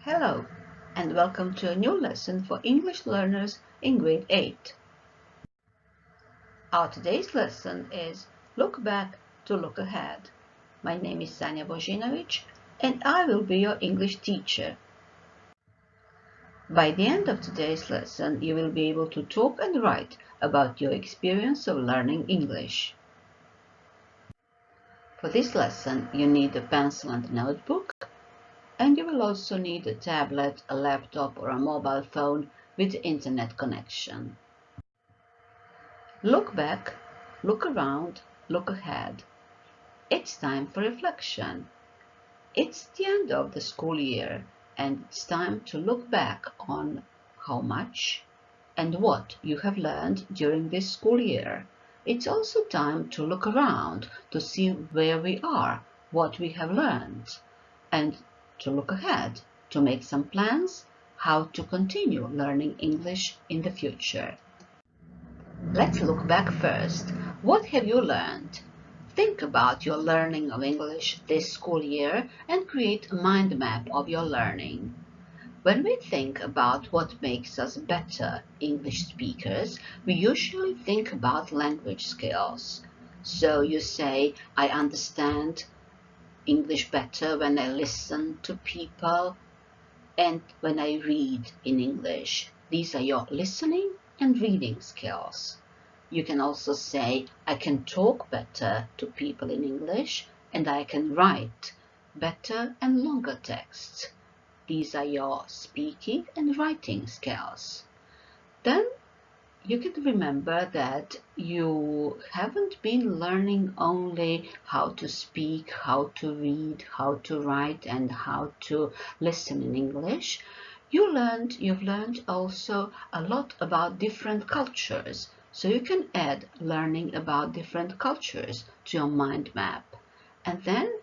Hello, and welcome to a new lesson for English learners in grade 8. Our today's lesson is Look Back to Look Ahead. My name is Sanja Božinović, and I will be your English teacher. By the end of today's lesson, you will be able to talk and write about your experience of learning English. For this lesson, you need a pencil and a notebook. And you will also need a tablet, a laptop or a mobile phone with internet connection. Look back, look around, look ahead. It's time for reflection. It's the end of the school year and it's time to look back on how much and what you have learned during this school year. It's also time to look around to see where we are, what we have learned, and to look ahead, to make some plans how to continue learning English in the future. Let's look back first. What have you learned? Think about your learning of English this school year and create a mind map of your learning. When we think about what makes us better English speakers, we usually think about language skills. So you say, I understand English better when I listen to people and when I read in English. These are your listening and reading skills. You can also say, I can talk better to people in English and I can write better and longer texts. These are your speaking and writing skills. Then you can remember that you haven't been learning only how to speak, how to read, how to write, and how to listen in English. You've learned also a lot about different cultures. So you can add learning about different cultures to your mind map. And then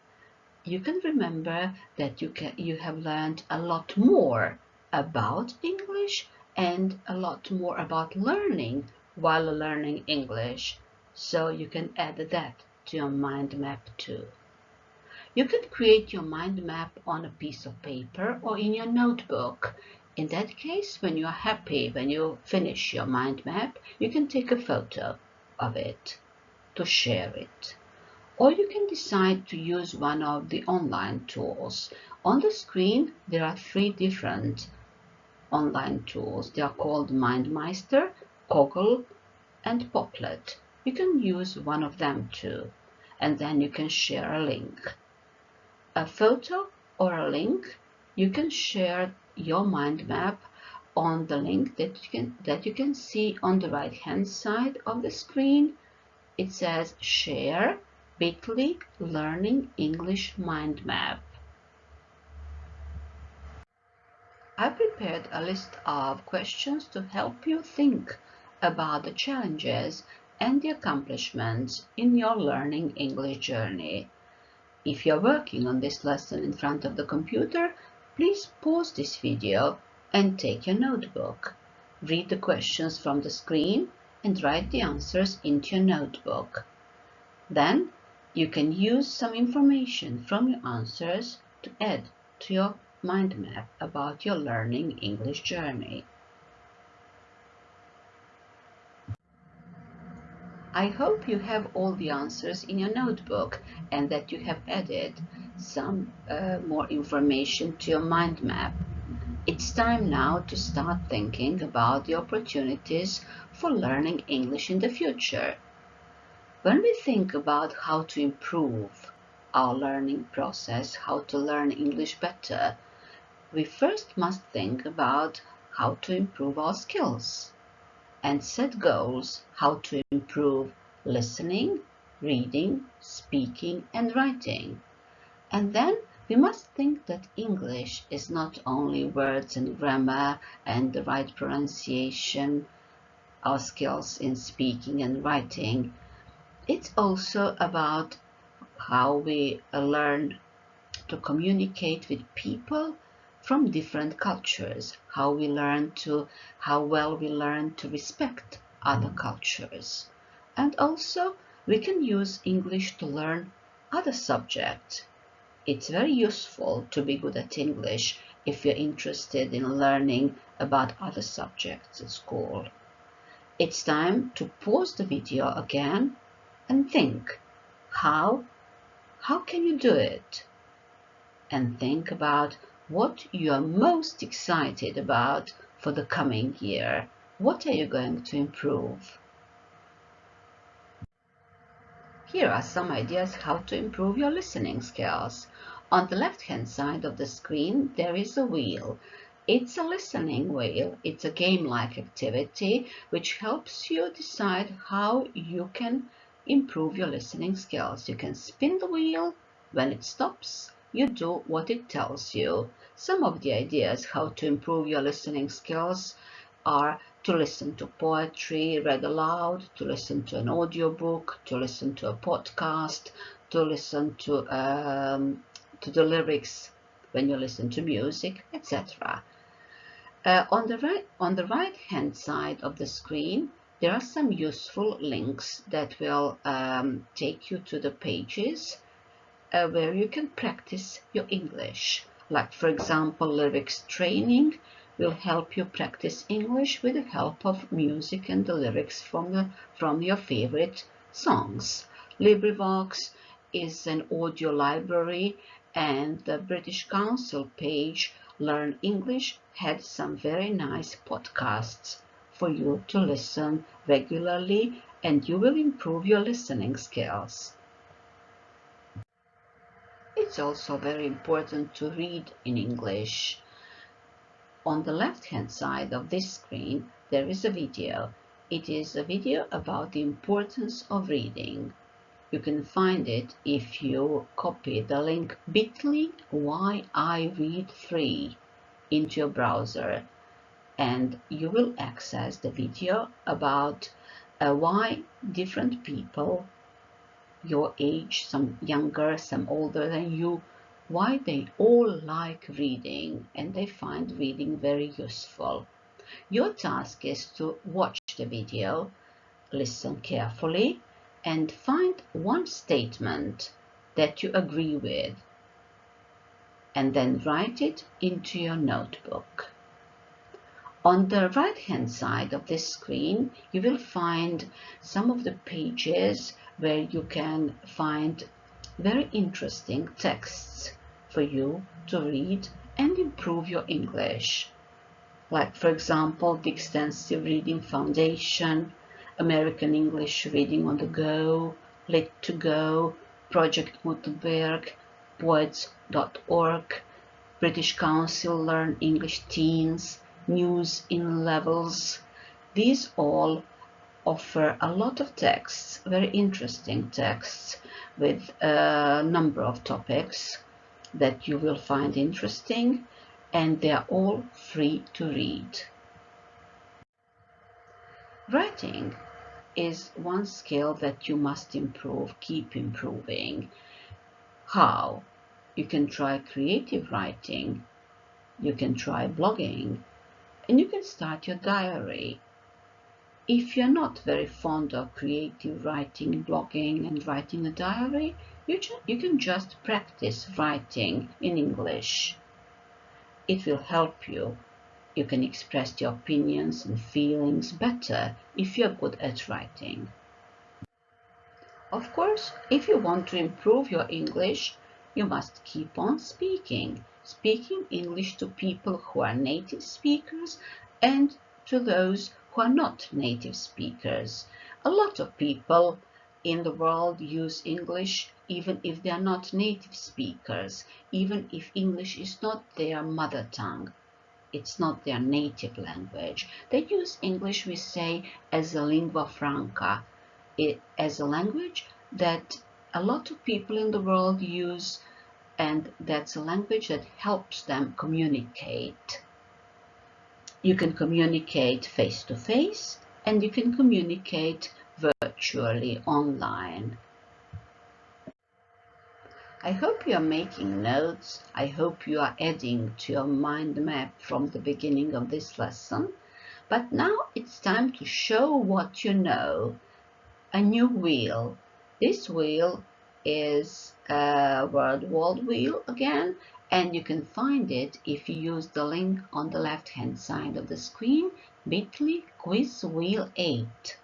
you can remember that you have learned a lot more about English and a lot more about learning while learning English. So you can add that to your mind map too. You can create your mind map on a piece of paper or in your notebook. In that case, when you are happy, when you finish your mind map, you can take a photo of it to share it. Or you can decide to use one of the online tools. On the screen, there are 3 different online tools. They are called MindMeister, Koggle, and Poplet. You can use one of them too. And then you can share a link. A photo or a link, you can share your mind map on the link that you can see on the right hand side of the screen. It says share bit.ly learning English mind map. I prepared a list of questions to help you think about the challenges and the accomplishments in your learning English journey. If you're working on this lesson in front of the computer, please pause this video and take your notebook. Read the questions from the screen and write the answers into your notebook. Then you can use some information from your answers to add to your mind map about your learning English journey. I hope you have all the answers in your notebook and that you have added some more information to your mind map. It's time now to start thinking about the opportunities for learning English in the future. When we think about how to improve our learning process, how to learn English better, we first must think about how to improve our skills and set goals how to improve listening, reading, speaking, and writing. And then we must think that English is not only words and grammar and the right pronunciation, our skills in speaking and writing. It's also about how we learn to communicate with people from different cultures, how well we learn to respect other cultures. And also we can use English to learn other subjects. It's very useful to be good at English if you're interested in learning about other subjects at school. It's time to pause the video again and think, how can you do it? And think about what you are most excited about for the coming year. What are you going to improve? Here are some ideas how to improve your listening skills. On the left-hand side of the screen, there is a wheel. It's a listening wheel. It's a game-like activity which helps you decide how you can improve your listening skills. You can spin the wheel. When it stops, you do what it tells you. Some of the ideas how to improve your listening skills are to listen to poetry read aloud, to listen to an audiobook, to listen to a podcast, to listen to the lyrics when you listen to music, etc. On the right hand side of the screen, there are some useful links that will take you to the pages where you can practice your English. Like, for example, lyrics training will help you practice English with the help of music and the lyrics from your favorite songs. LibriVox is an audio library, and the British Council page Learn English had some very nice podcasts for you to listen regularly, and you will improve your listening skills. It's also very important to read in English. On the left-hand side of this screen, there is a video. It is a video about the importance of reading. You can find it if you copy the link bit.ly yiread3 into your browser, and you will access the video about why different people your age, some younger, some older than you, why they all like reading and they find reading very useful. Your task is to watch the video, listen carefully, and find one statement that you agree with, and then write it into your notebook. On the right-hand side of this screen, you will find some of the pages where you can find very interesting texts for you to read and improve your English. Like, for example, the Extensive Reading Foundation, American English Reading on the Go, Lit2Go, Project Gutenberg, Poets.org, British Council Learn English Teens, News in Levels. These all offer a lot of texts, very interesting texts with a number of topics that you will find interesting, and they are all free to read. Writing is one skill that you must improve, keep improving. How? You can try creative writing, you can try blogging, and you can start your diary. If you're not very fond of creative writing, blogging, and writing a diary, you can just practice writing in English. It will help you. You can express your opinions and feelings better if you're good at writing. Of course, if you want to improve your English, you must keep on speaking English to people who are native speakers and to those who are not native speakers. A lot of people in the world use English even if they are not native speakers, even if English is not their mother tongue. It's not their native language. They use English, we say, as a lingua franca, as a language that a lot of people in the world use, and that's a language that helps them communicate. You can communicate face-to-face, and you can communicate virtually online. I hope you are making notes. I hope you are adding to your mind map from the beginning of this lesson. But now it's time to show what you know. A new wheel. This wheel is a word wall wheel again, And you can find it if you use the link on the left-hand side of the screen, bit.ly quiz wheel 8.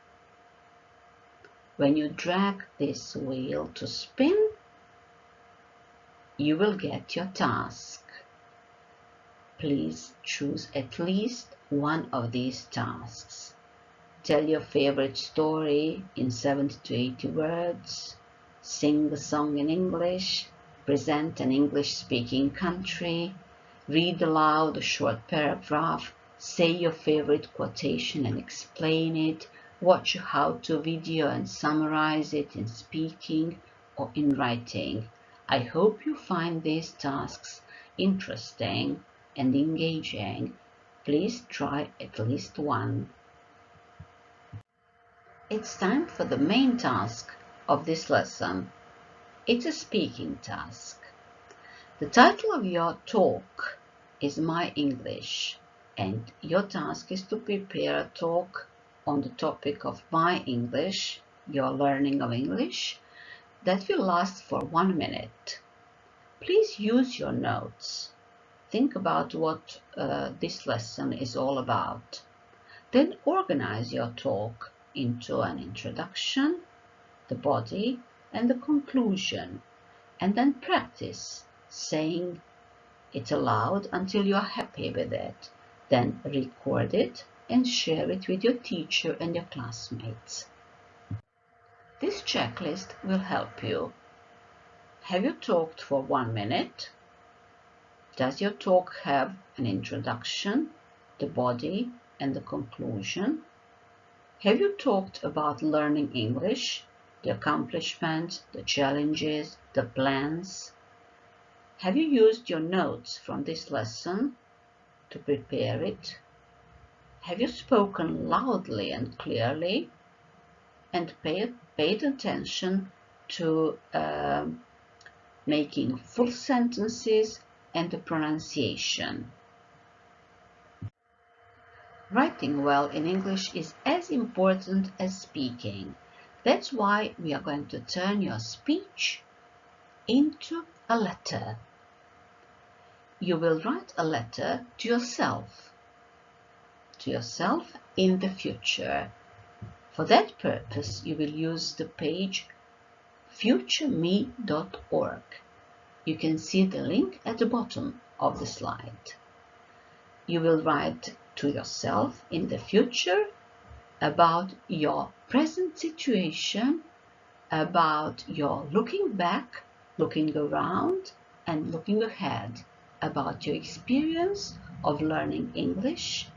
When you drag this wheel to spin, you will get your task. Please choose at least one of these tasks. Tell your favorite story in 70 to 80 words, sing a song in English, present an English-speaking country, read aloud a short paragraph, say your favorite quotation and explain it, watch a how-to video and summarize it in speaking or in writing. I hope you find these tasks interesting and engaging. Please try at least one. It's time for the main task of this lesson. It's a speaking task. The title of your talk is My English, and your task is to prepare a talk on the topic of My English, your learning of English, that will last for 1 minute. Please use your notes. Think about what this lesson is all about. Then organize your talk into an introduction, the body, and the conclusion, and then practice saying it aloud until you are happy with it. Then record it and share it with your teacher and your classmates. This checklist will help you. Have you talked for 1 minute? Does your talk have an introduction, the body, and the conclusion? Have you talked about learning English, the accomplishments, the challenges, the plans? Have you used your notes from this lesson to prepare it? Have you spoken loudly and clearly? And paid attention to making full sentences and the pronunciation. Writing well in English is as important as speaking. That's why we are going to turn your speech into a letter. You will write a letter to yourself in the future. For that purpose, you will use the page futureme.org. You can see the link at the bottom of the slide. You will write to yourself in the future about your present situation, about your looking back, looking around, and looking ahead, about your experience of learning English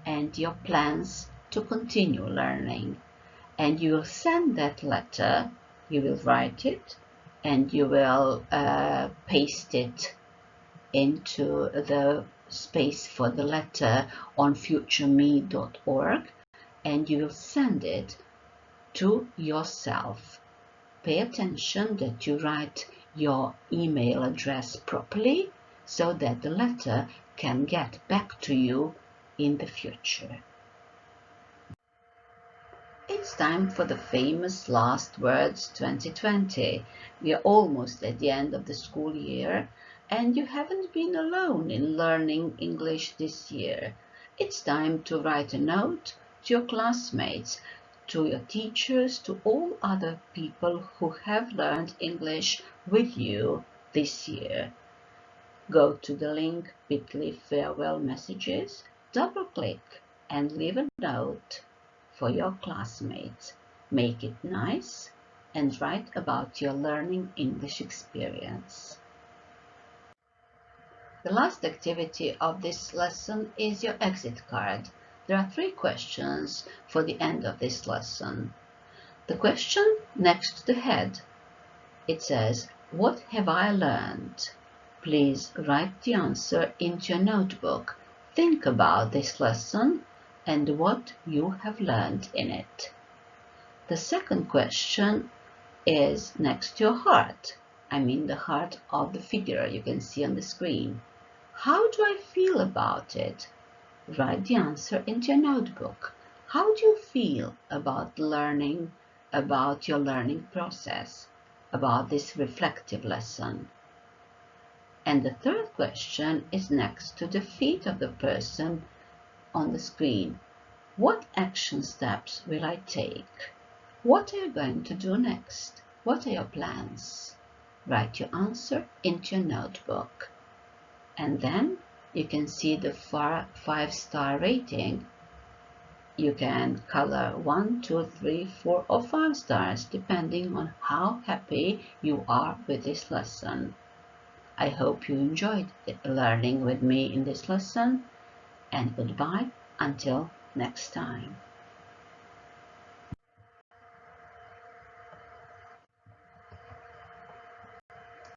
and your plans to continue learning. And you will send that letter, you will write it, and you will paste it into the space for the letter on futureme.org, and you will send it to yourself. Pay attention that you write your email address properly so that the letter can get back to you in the future. It's time for the famous Last Words 2020. We are almost at the end of the school year, and you haven't been alone in learning English this year. It's time to write a note to your classmates, to your teachers, to all other people who have learned English with you this year. Go to the link bit.ly farewell messages, double-click and leave a note for your classmates. Make it nice and write about your learning English experience. The last activity of this lesson is your exit card. There are 3 questions for the end of this lesson. The question next to the head, it says, "What have I learned?" Please write the answer into your notebook. Think about this lesson and what you have learned in it. The second question is next to your heart. I mean the heart of the figure you can see on the screen. How do I feel about it? Write the answer into your notebook. How do you feel about learning, about your learning process, about this reflective lesson? And the third question is next to the feet of the person on the screen. What action steps will I take? What are you going to do next? What are your plans? Write your answer into your notebook. And then you can see the 5-star rating. You can color 1, 2, 3, 4, or 5 stars depending on how happy you are with this lesson. I hope you enjoyed learning with me in this lesson, and goodbye until next time.